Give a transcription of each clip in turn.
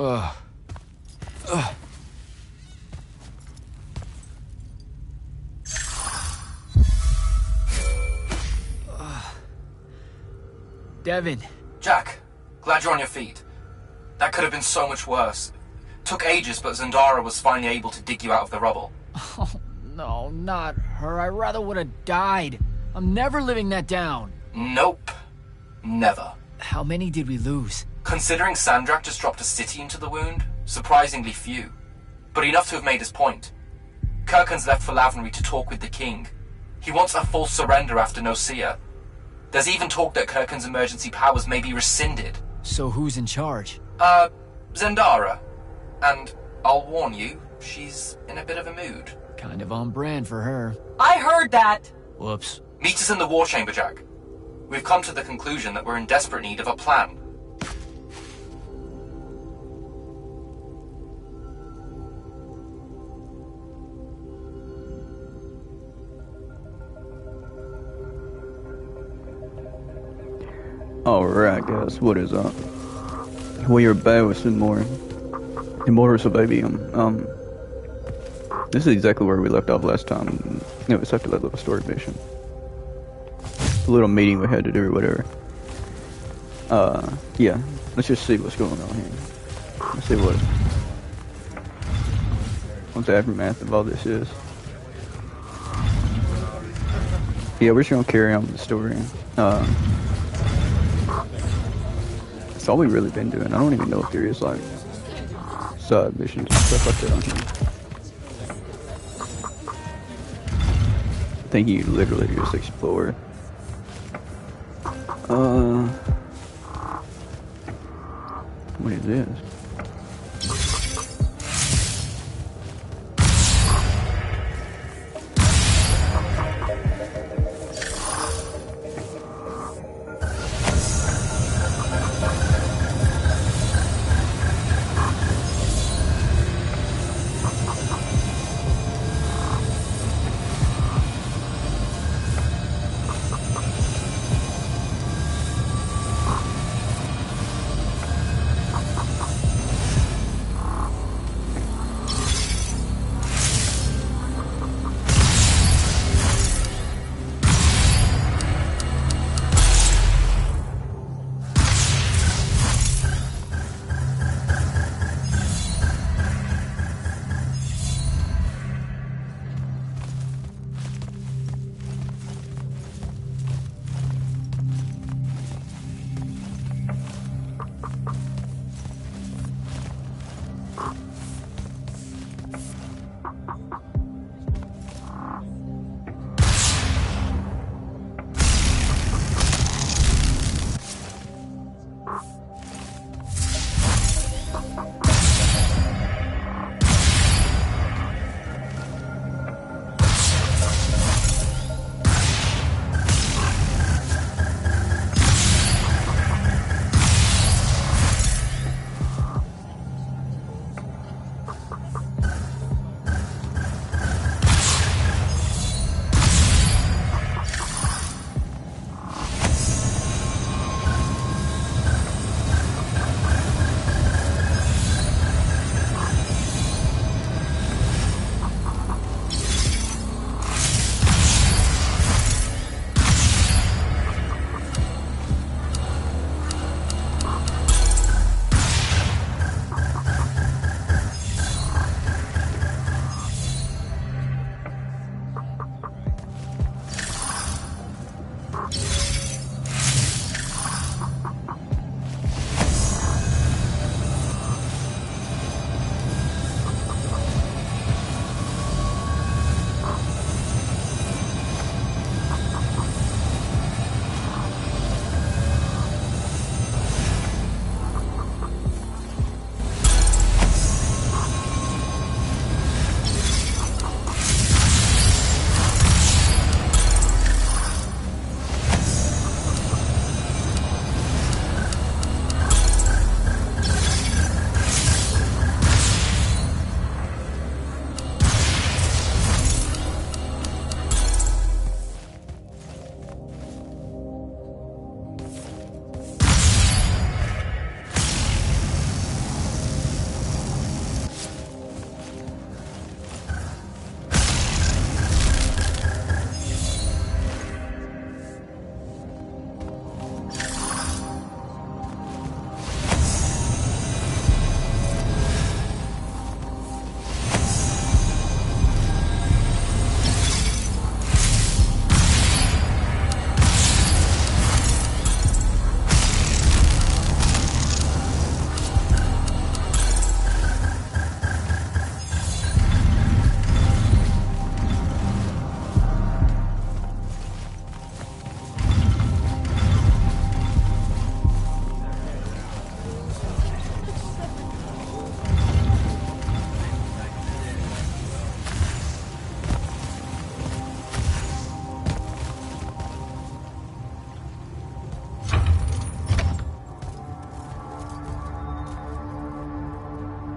Ugh. Ugh. Devin. Jack, glad you're on your feet. That could have been so much worse. Took ages, but Zendara was finally able to dig you out of the rubble. Oh, no, not her. I rather would have died. I'm never living that down. Nope. Never. How many did we lose? Considering Sandrak just dropped a city into the wound, surprisingly few. But enough to have made his point. Kirkhan's left for Lavenry to talk with the king. He wants a full surrender after Nocia. There's even talk that Kirkhan's emergency powers may be rescinded. So who's in charge? Zendara. And I'll warn you, she's in a bit of a mood. Kind of on brand for her. I heard that! Whoops. Meet us in the war chamber, Jack. We've come to the conclusion that we're in desperate need of a plan. Alright guys, what is up? We are back with some more Immortals of Aveum. This is exactly where we left off last time. It was after that little story mission. The little meeting we had to do or whatever. Yeah. Let's just see what's going on here. Let's see what the aftermath of all this is. Yeah, we're just gonna carry on with the story. That's all we've really been doing. I don't even know if there is like side missions and stuff like that on here. I think you literally just explore. What is this?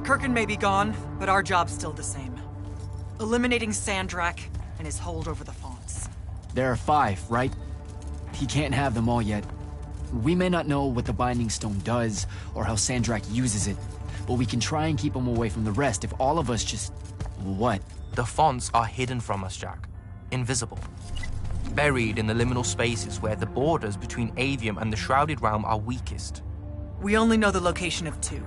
Kirkin may be gone, but our job's still the same. Eliminating Sandrak and his hold over the fonts. There are 5, right? He can't have them all yet. We may not know what the Binding Stone does, or how Sandrak uses it, but we can try and keep him away from the rest if all of us just... What? The fonts are hidden from us, Jack. Invisible. Buried in the liminal spaces where the borders between Aveum and the Shrouded Realm are weakest. We only know the location of 2.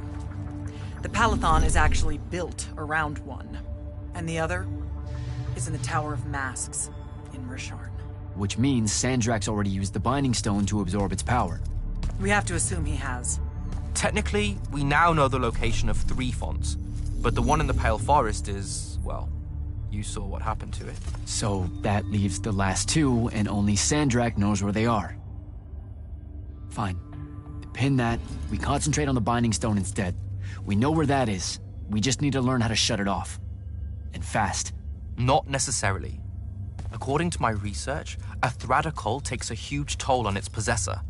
The Palathon is actually built around one, and the other is in the Tower of Masks in Risharn. Which means Sandrak's already used the Binding Stone to absorb its power. We have to assume he has. Technically, we now know the location of 3 fonts, but the one in the Pale Forest is, well, you saw what happened to it. So that leaves the last 2, and only Sandrak knows where they are. Fine. Pin that. We concentrate on the Binding Stone instead. We know where that is. We just need to learn how to shut it off. And fast. Not necessarily. According to my research, a Thradakol takes a huge toll on its possessor.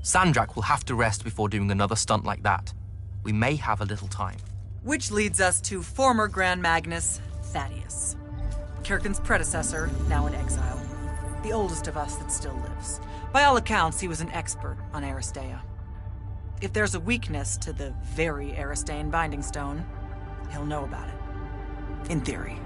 Sandrak will have to rest before doing another stunt like that. We may have a little time. Which leads us to former Grand Magnus, Thaddeus. Kirkin's predecessor, now in exile. The oldest of us that still lives. By all accounts, he was an expert on Aristea. If there's a weakness to the very Aristean Binding Stone, he'll know about it. In theory.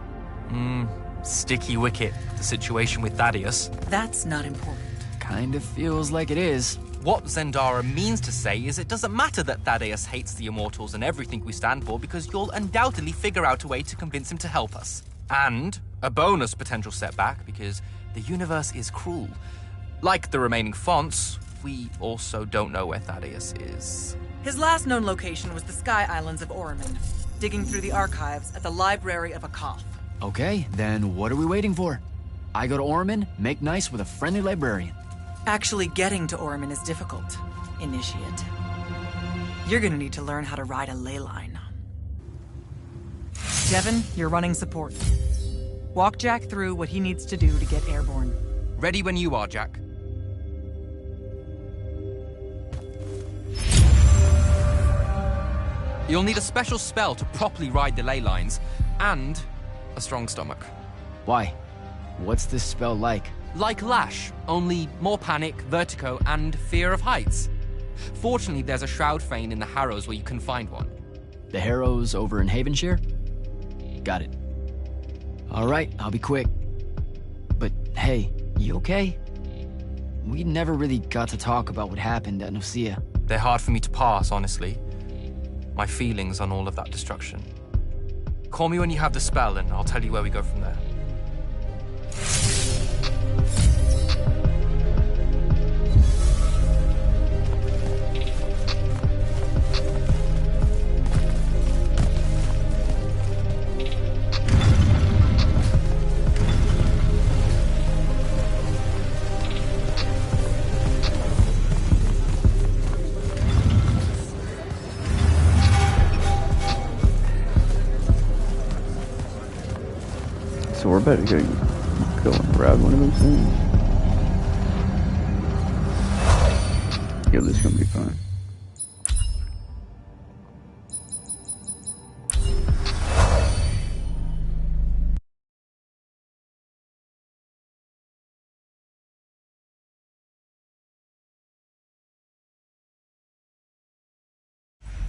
Sticky wicket, the situation with Thaddeus. That's not important. Kind of feels like it is. What Zendara means to say is it doesn't matter that Thaddeus hates the Immortals and everything we stand for, because you'll undoubtedly figure out a way to convince him to help us. And a bonus potential setback, because the universe is cruel. Like the remaining fonts, we also don't know where Thaddeus is. His last known location was the Sky Islands of Oramin, digging through the archives at the Library of Akoth. Okay, then what are we waiting for? I go to Oramin, make nice with a friendly librarian. Actually getting to Oramin is difficult, Initiate. You're gonna need to learn how to ride a ley line. Devin, you're running support. Walk Jack through what he needs to do to get airborne. Ready when you are, Jack. You'll need a special spell to properly ride the ley lines, and a strong stomach. Why? What's this spell like? Like Lash, only more panic, vertigo, and fear of heights. Fortunately, there's a Shroud Fane in the Harrows where you can find one. The Harrows over in Havenshire? Got it. All right, I'll be quick. But hey, you okay? We never really got to talk about what happened at Nicaea. They're hard for me to pass, honestly. My feelings on all of that destruction. Call me when you have the spell and I'll tell you where we go from there. So we're about to go and grab one of those things. Yeah, this is gonna be fine.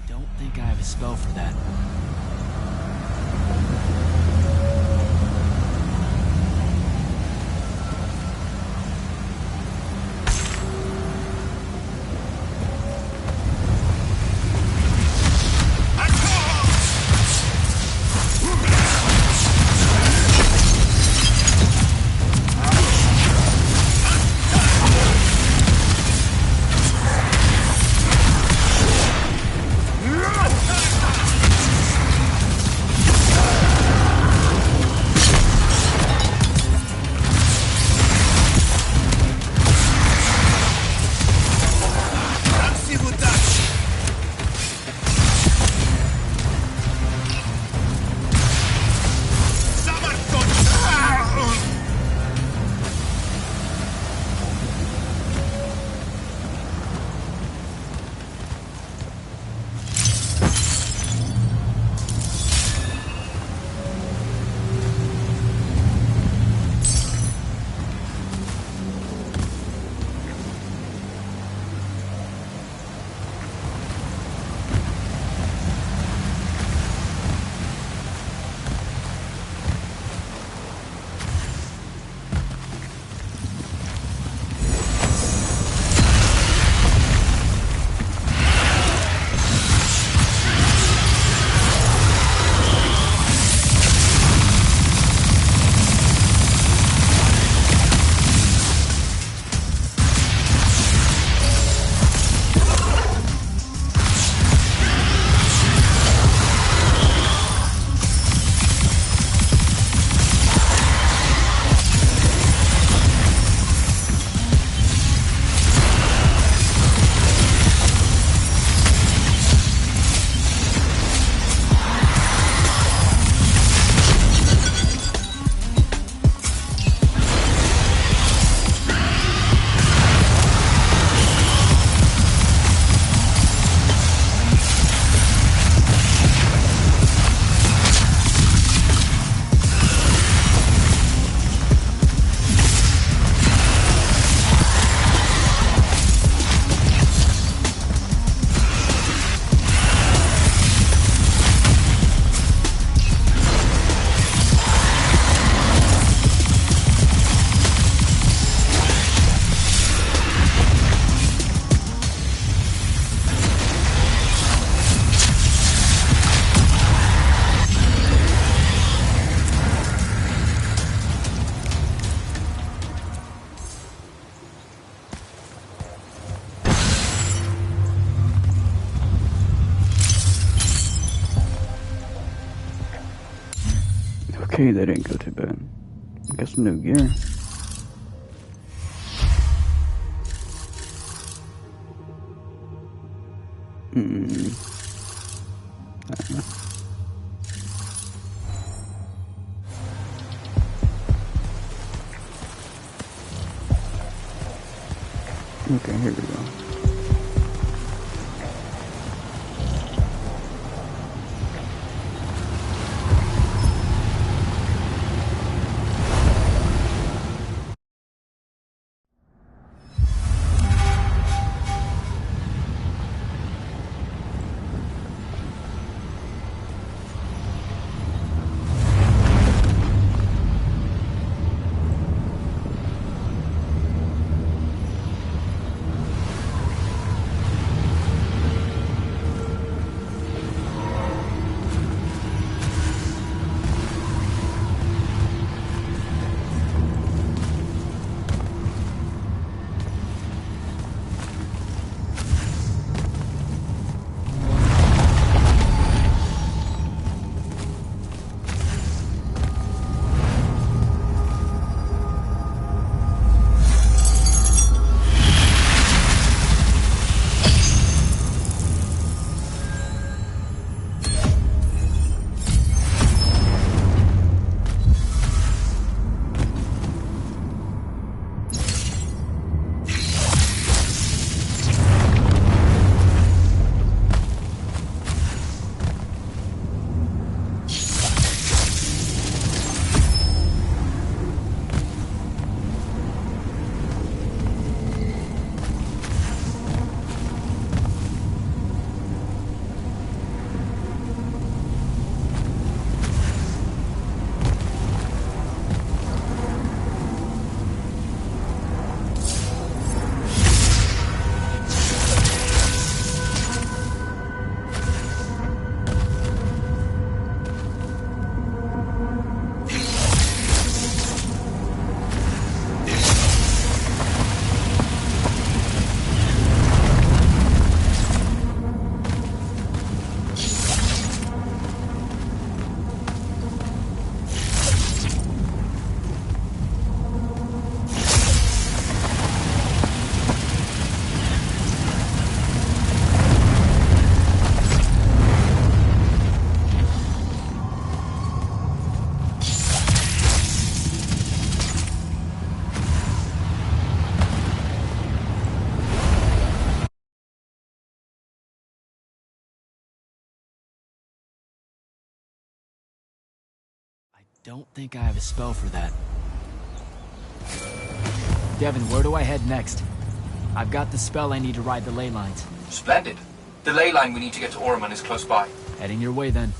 Don't think I have a spell for that. Okay, that didn't go too bad. I got some new gear. Okay, here we go. Don't think I have a spell for that. Devin, where do I head next? I've got the spell I need to ride the ley lines. Splendid. The ley line we need to get to Oromon is close by. Heading your way then.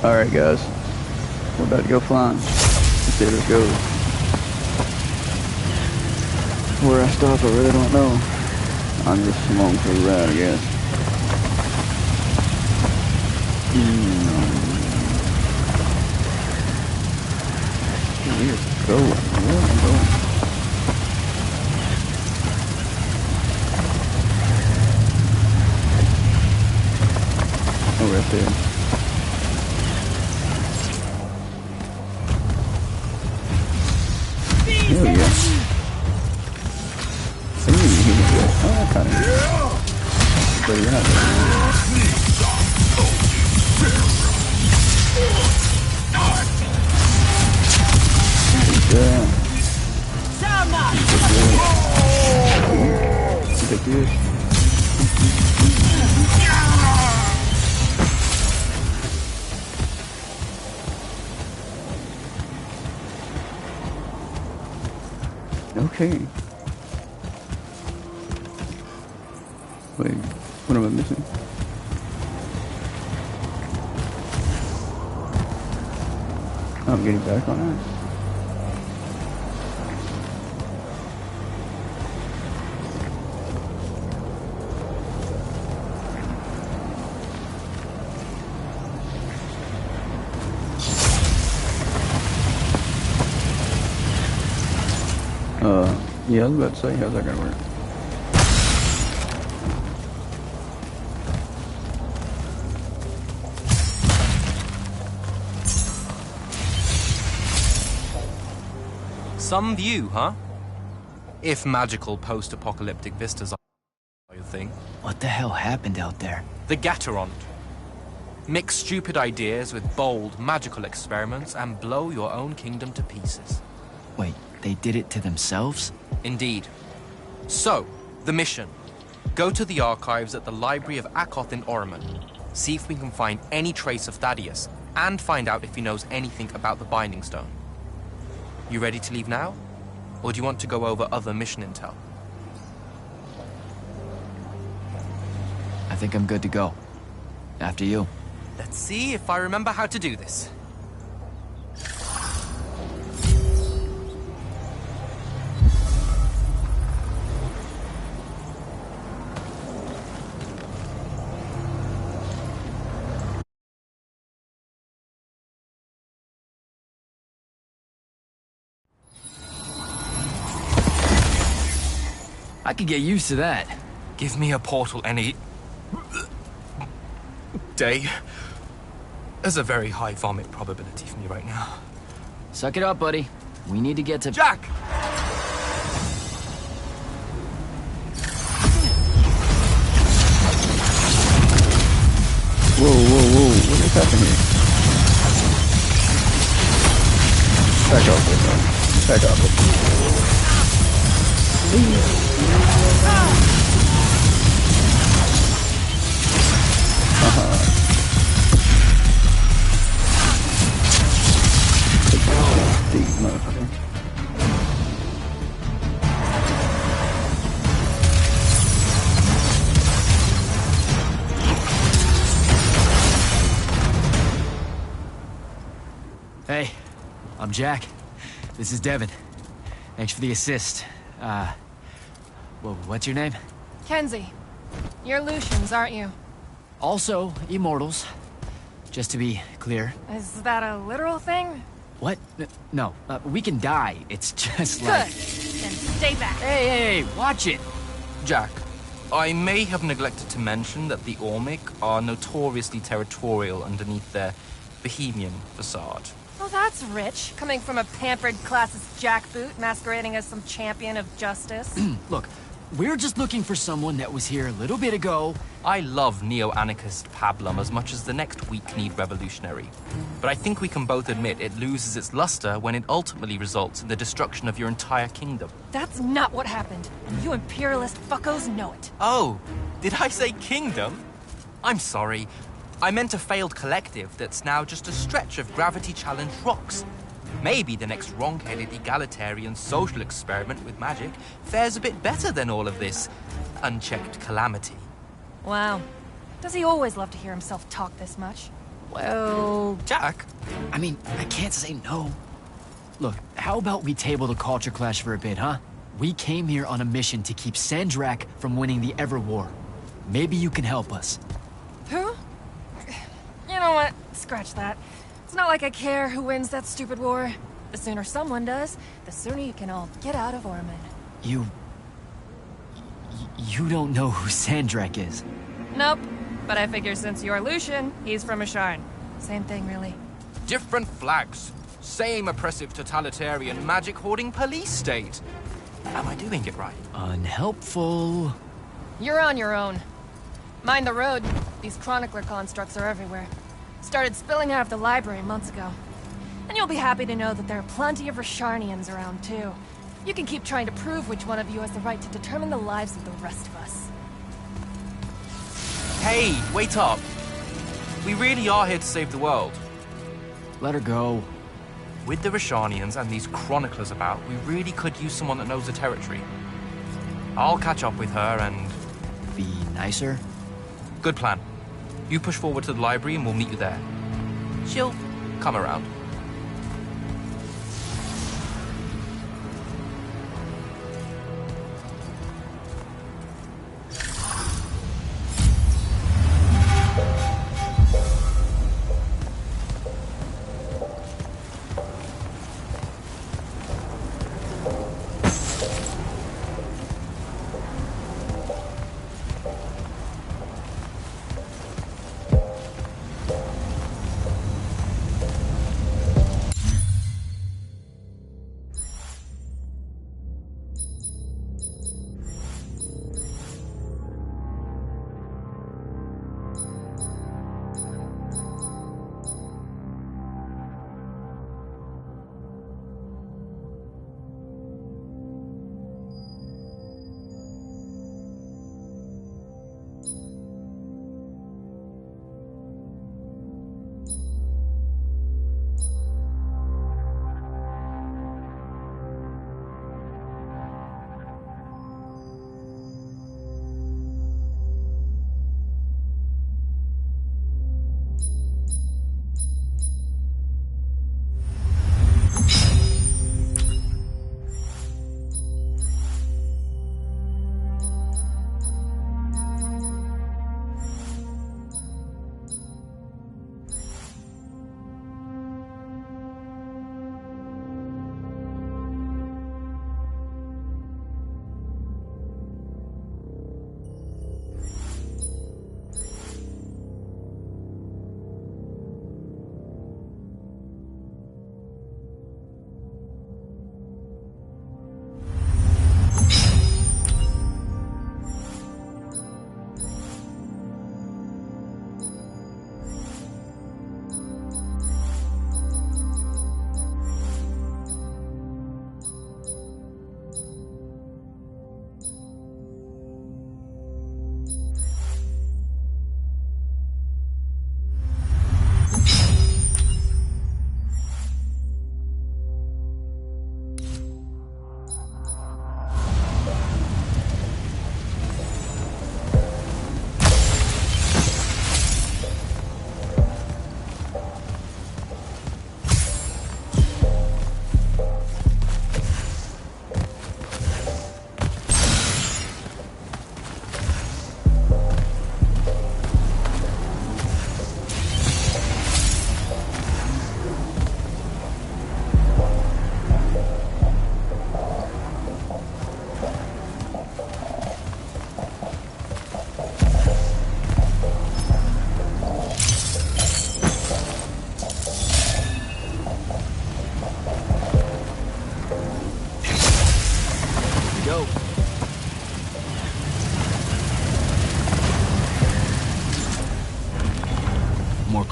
Alright, guys. We're about to go flying. Let's see how this goes. Where I stop, I really don't know. I'm just along for the ride, I guess. Let's go. Where am I going? Oh, right there. Hell yeah. Oh, kind of. But yeah. Take this. Okay. Wait, what am I missing? I'm getting back on that. Yeah, I was about to say, how's that gonna work? Some view, huh? If magical post-apocalyptic vistas are your thing. What the hell happened out there? The Gatorond. Mix stupid ideas with bold, magical experiments and blow your own kingdom to pieces. Wait, they did it to themselves? Indeed. So, the mission. Go to the archives at the Library of Akoth in Orman. See if we can find any trace of Thaddeus, and find out if he knows anything about the Binding Stone. You ready to leave now? Or do you want to go over other mission intel? I think I'm good to go. After you. Let's see if I remember how to do this. I could get used to that. Give me a portal any day. There's a very high vomit probability for me right now. Suck it up, buddy. We need to get to... Jack! Whoa, whoa, whoa. What is happening here? Back off it, man. Back off it. Deep motherfucker. Hey, I'm Jack. This is Devin. Thanks for the assist. What's your name? Kenzie. You're Lucians, aren't you? Also, Immortals. Just to be clear. Is that a literal thing? What? No, we can die. It's just Good. like... Then stay back. Hey, watch it! Jack, I may have neglected to mention that the Ormic are notoriously territorial underneath their Bohemian facade. Oh, that's rich. Coming from a pampered classist jackboot masquerading as some champion of justice. Look, we're just looking for someone that was here a little bit ago. I love neo-anarchist pablum as much as the next weak-kneed revolutionary. But I think we can both admit it loses its luster when it ultimately results in the destruction of your entire kingdom. That's not what happened. And you imperialist fuckos know it. Oh, did I say kingdom? I'm sorry. I meant a failed collective that's now just a stretch of gravity-challenged rocks. Maybe the next wrong-headed egalitarian social experiment with magic fares a bit better than all of this unchecked calamity. Wow. Does he always love to hear himself talk this much? Well, Jack? I mean, I can't say no. Look, how about we table the culture clash for a bit, huh? We came here on a mission to keep Sandrak from winning the Ever War. Maybe you can help us. who? You know what? Scratch that. It's not like I care who wins that stupid war. The sooner someone does, the sooner you can all get out of Orman. You don't know who Sandrak is. Nope. But I figure since you're Lucian, he's from Asharn. Same thing, really. Different flags. Same oppressive totalitarian magic-hoarding police state. Am I doing it right? Unhelpful. You're on your own. Mind the road. These chronicler constructs are everywhere. Started spilling out of the library months ago. And you'll be happy to know that there are plenty of Rasharnians around, too. You can keep trying to prove which one of you has the right to determine the lives of the rest of us. Hey, wait up. We really are here to save the world. Let her go. With the Rashanians and these chroniclers about, we really could use someone that knows the territory. I'll catch up with her and... Be nicer? Good plan. You push forward to the library and we'll meet you there. She'll come around.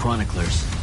chroniclers.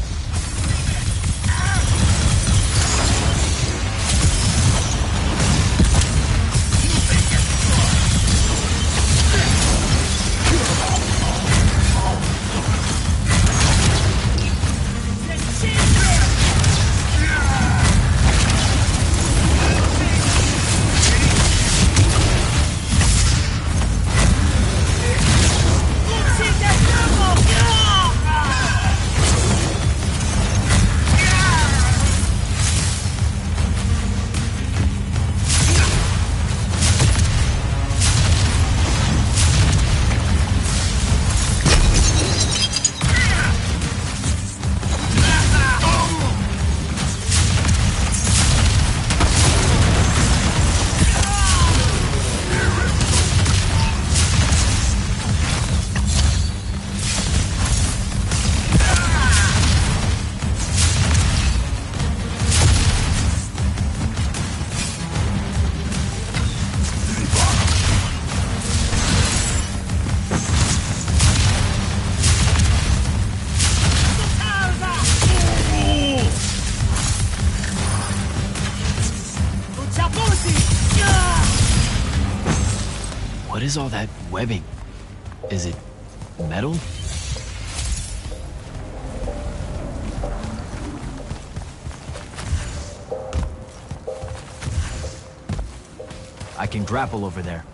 is all that webbing? Is it metal? I can grapple over there.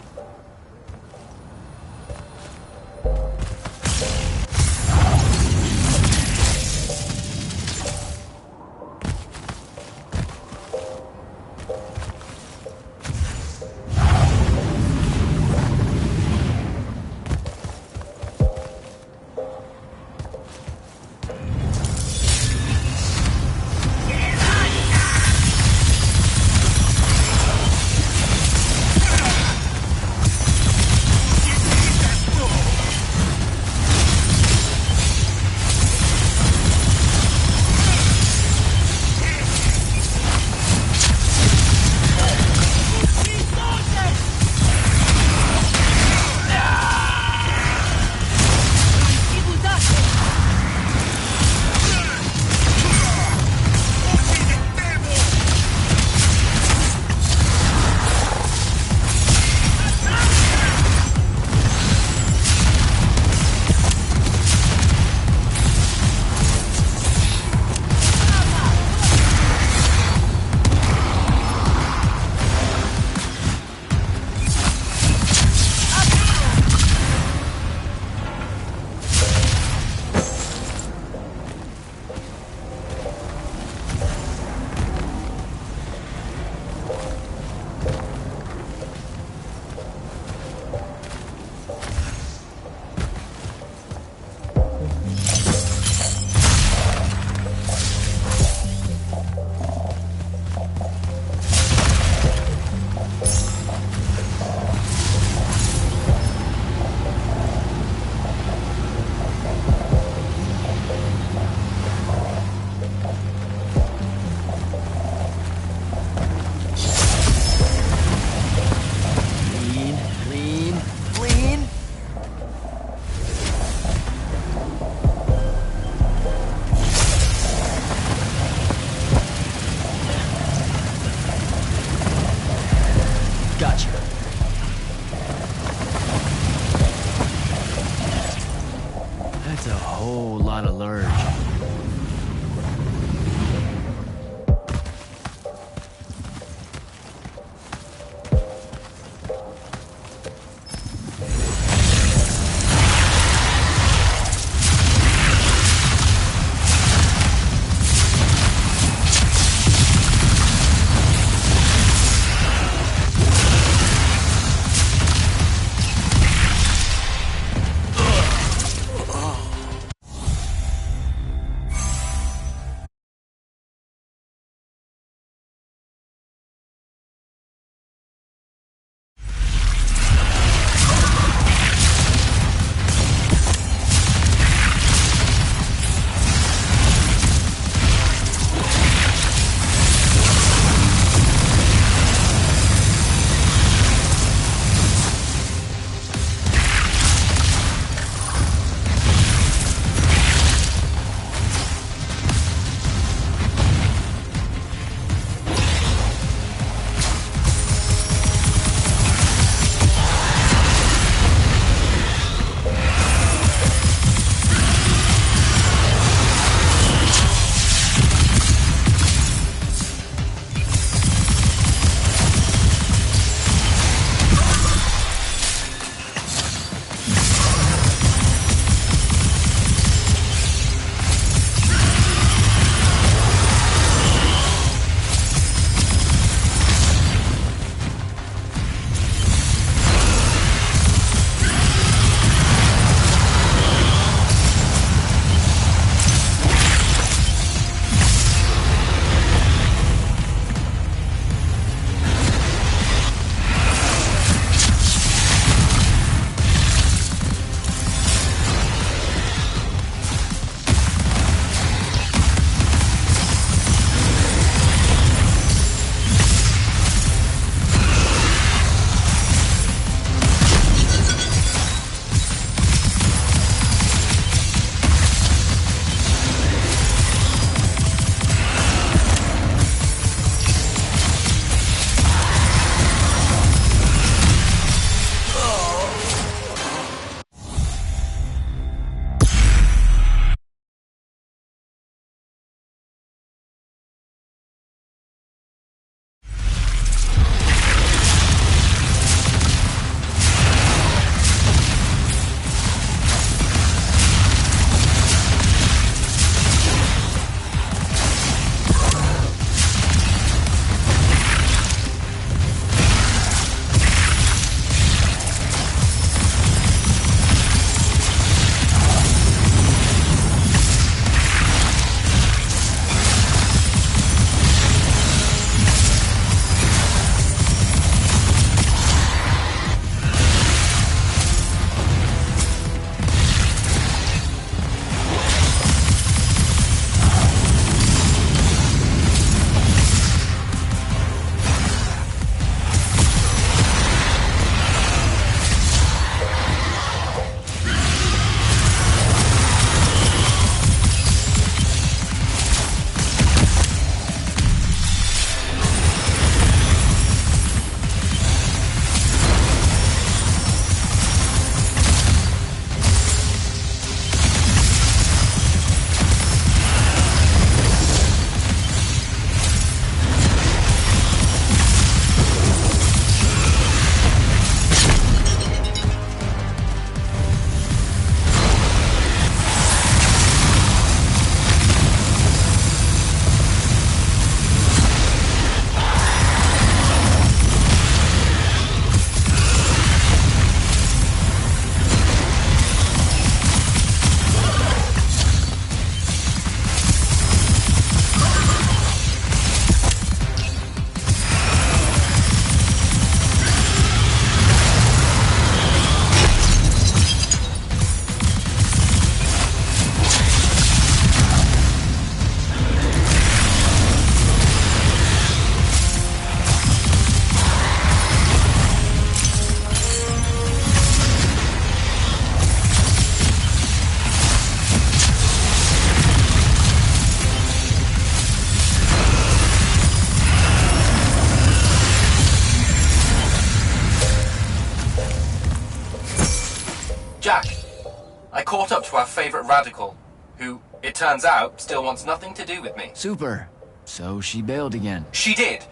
to our favorite radical, who, it turns out, still wants nothing to do with me. Super. So she bailed again. She did.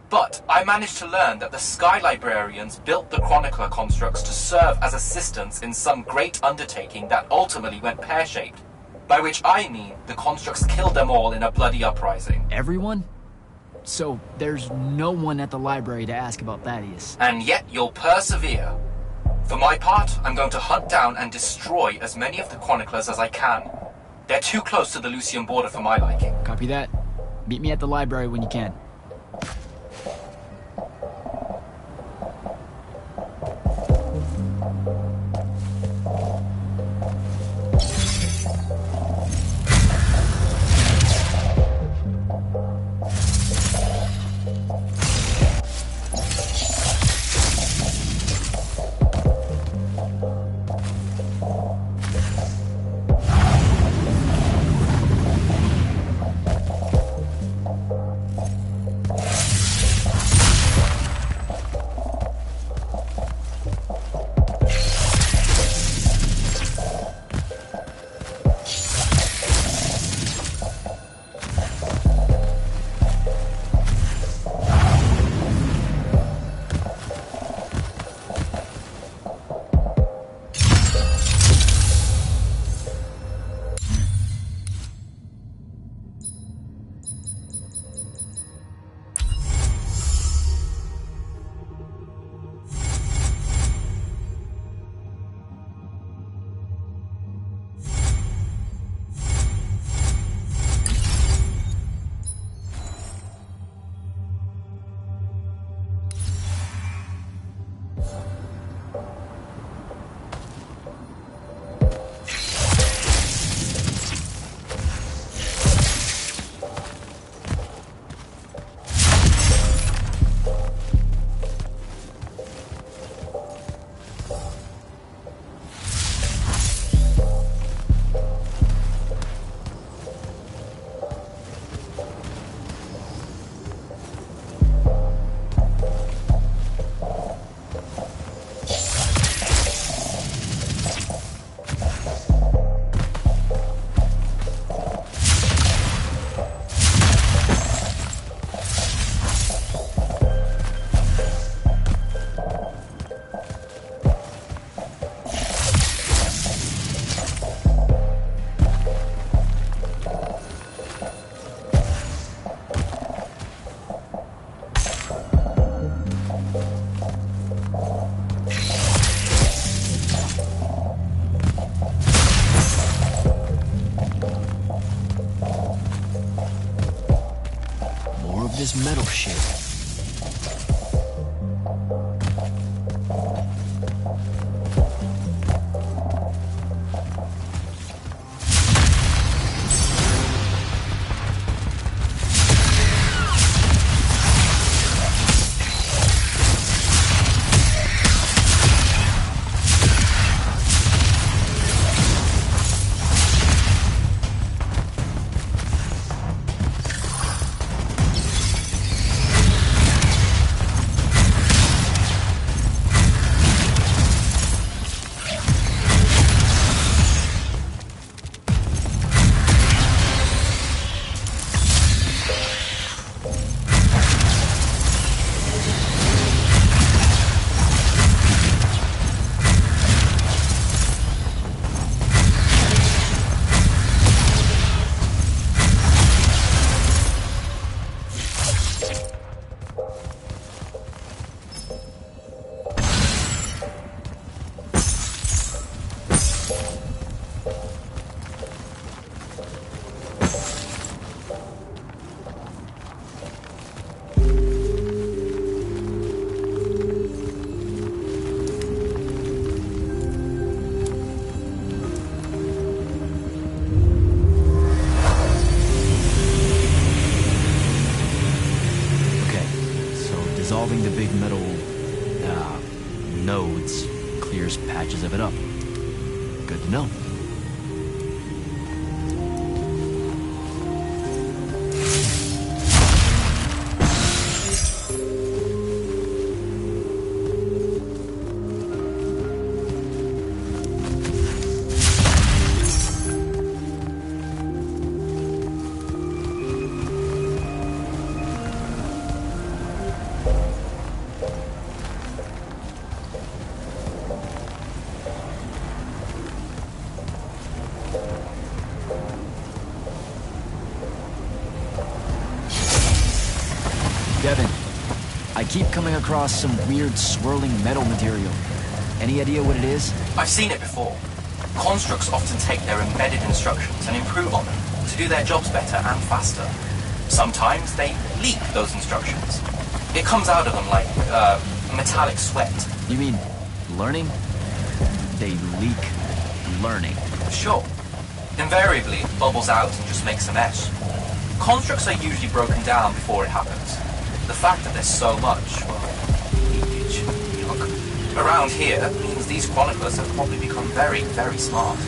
But I managed to learn that the Sky Librarians built the Chronicler constructs to serve as assistants in some great undertaking that ultimately went pear-shaped. By which I mean the constructs killed them all in a bloody uprising. Everyone? So there's no one at the library to ask about Thaddeus. And yet you'll persevere. For my part, I'm going to hunt down and destroy as many of the Chroniclers as I can. They're too close to the Lucian border for my liking. Copy that. Meet me at the library when you can. This metal shit. Dissolving the big metal nodes clears patches of it up. Good to know. Devin, I keep coming across some weird swirling metal material. Any idea what it is? I've seen it before. Constructs often take their embedded instructions and improve on them to do their jobs better and faster. Sometimes they leak those instructions. It comes out of them like, metallic sweat. You mean learning? They leak learning. Sure. Invariably, it bubbles out and just makes a mess. Constructs are usually broken down before it happens. The fact that there's so much, well, leakage, yuck, around here means these chroniclers have probably become very, very smart.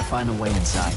Find a way inside.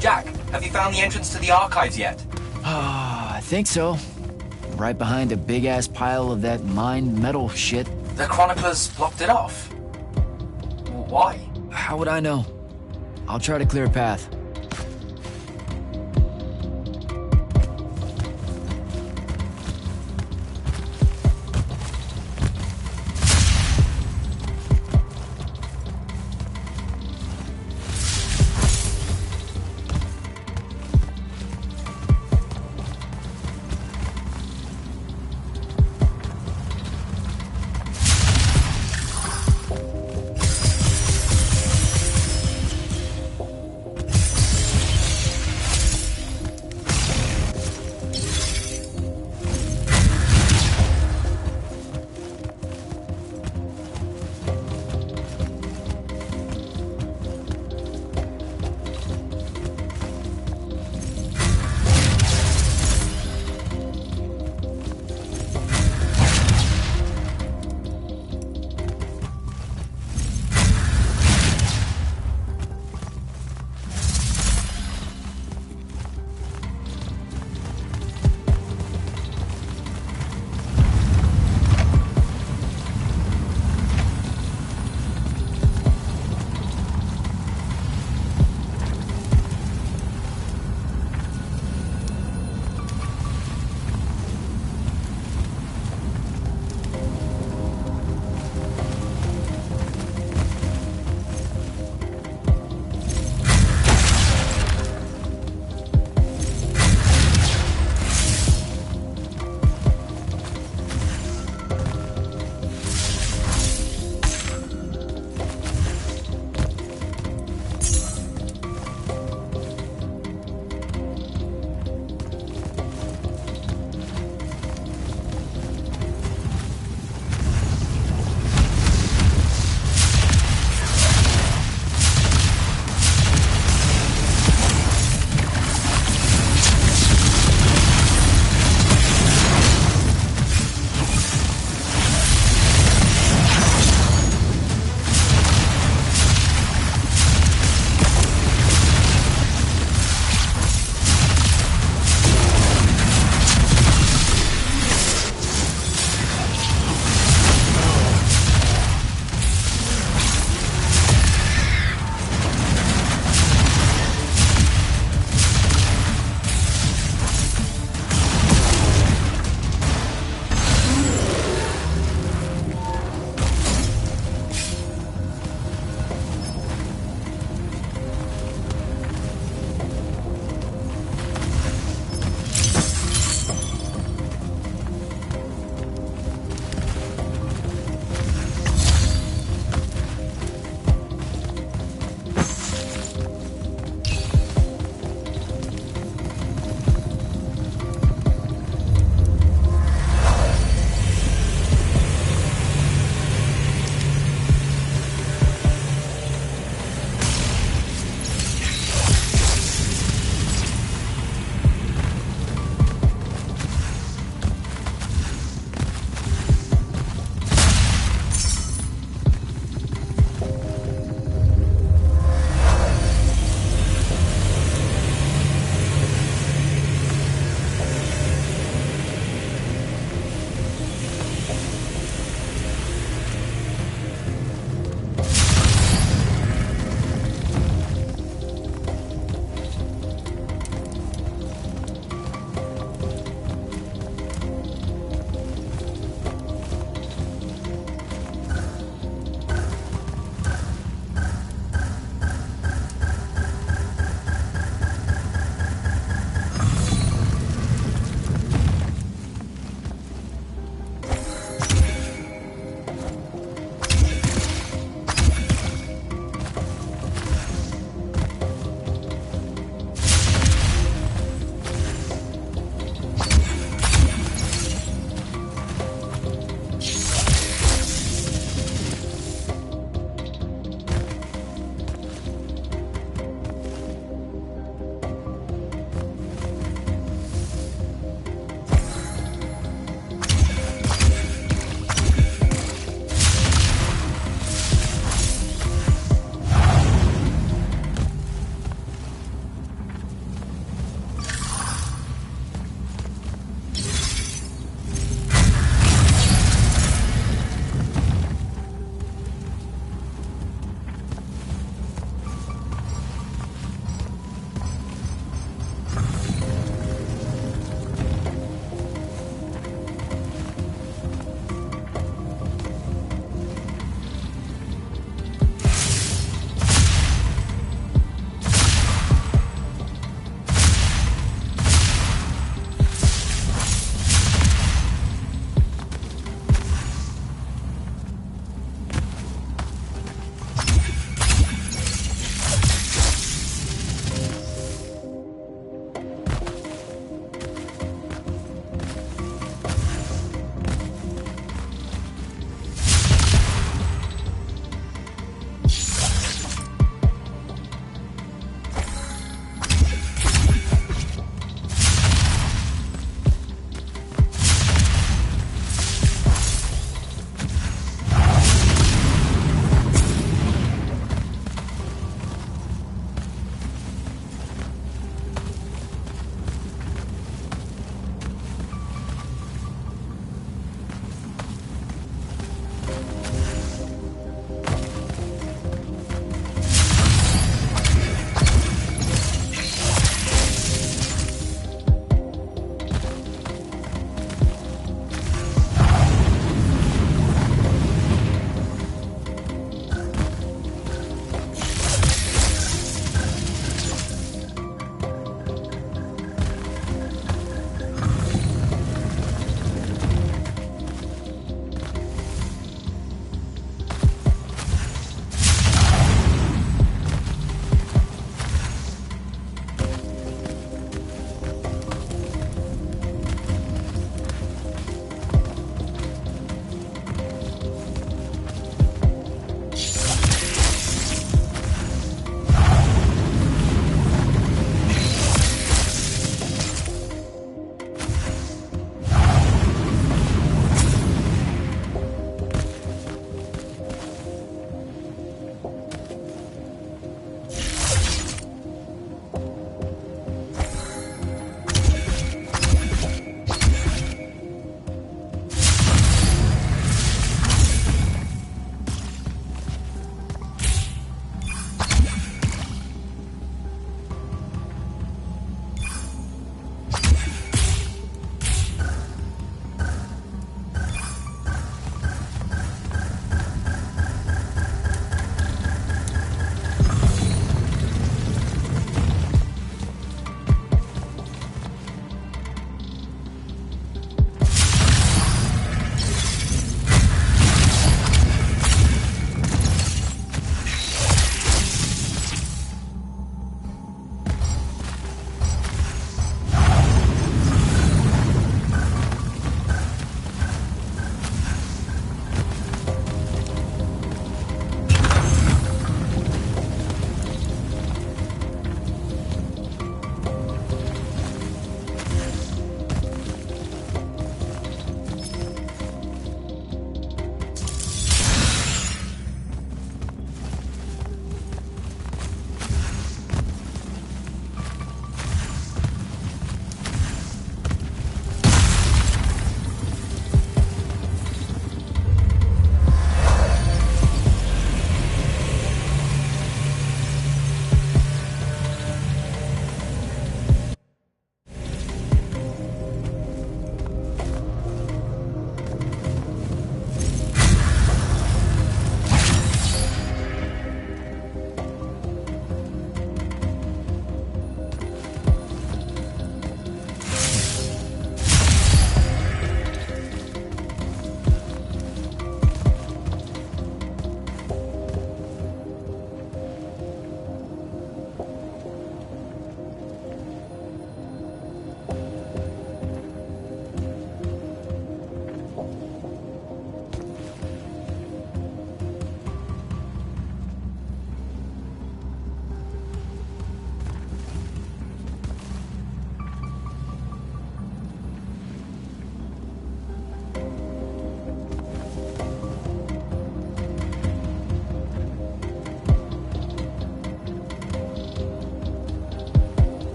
Jack, have you found the entrance to the archives yet? I think so. Right behind a big-ass pile of that mined metal shit. The chroniclers blocked it off. Why? How would I know? I'll try to clear a path.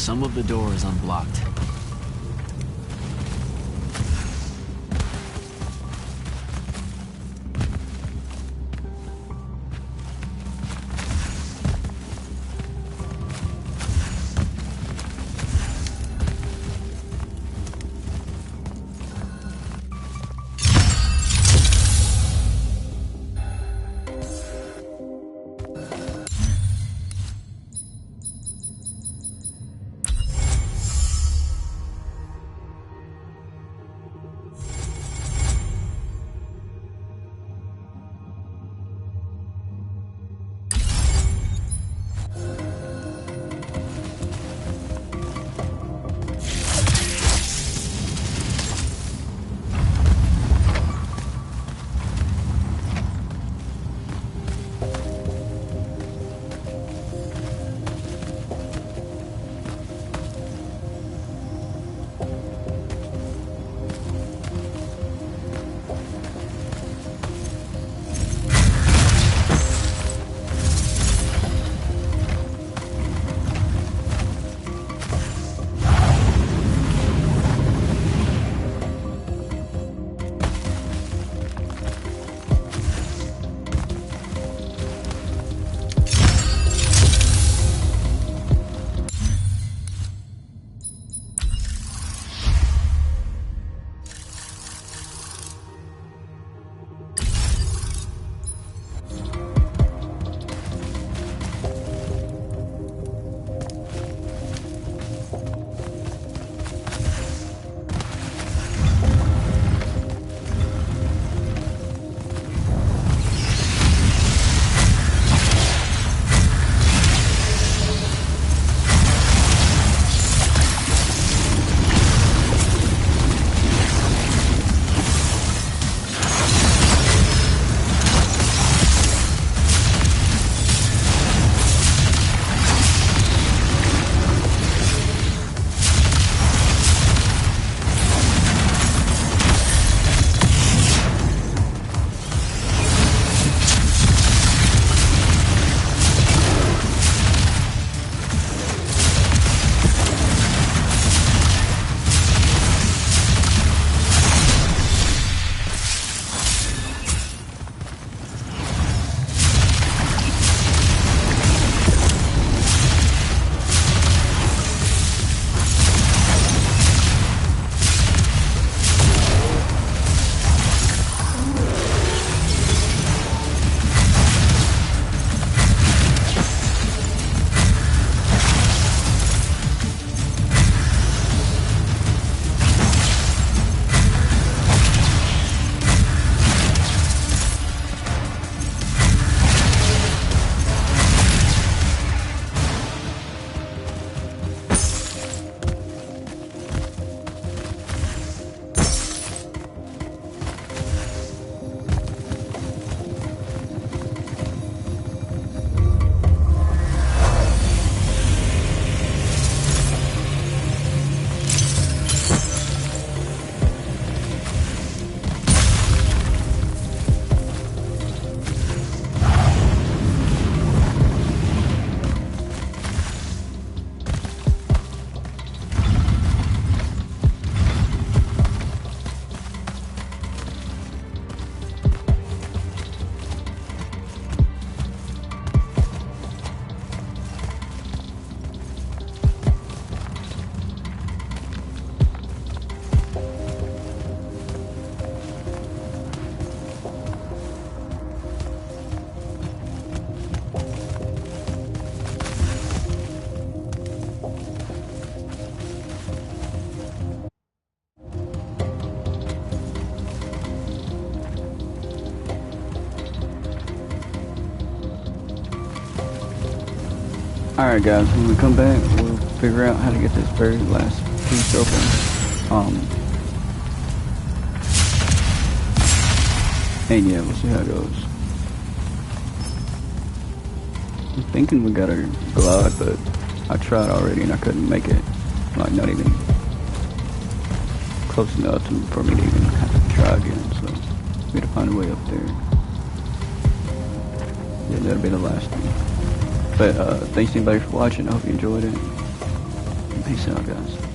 some of the door is unblocked. Alright guys, when we come back, we'll figure out how to get this very last piece open. And yeah, we'll see how it goes. I'm thinking we gotta glide, but I tried already and I couldn't make it. Like, not even close enough for me to even have to try again, so we had to find a way up there. Yeah, that'll be the last one. But thanks to anybody for watching. I hope you enjoyed it. Peace out, guys.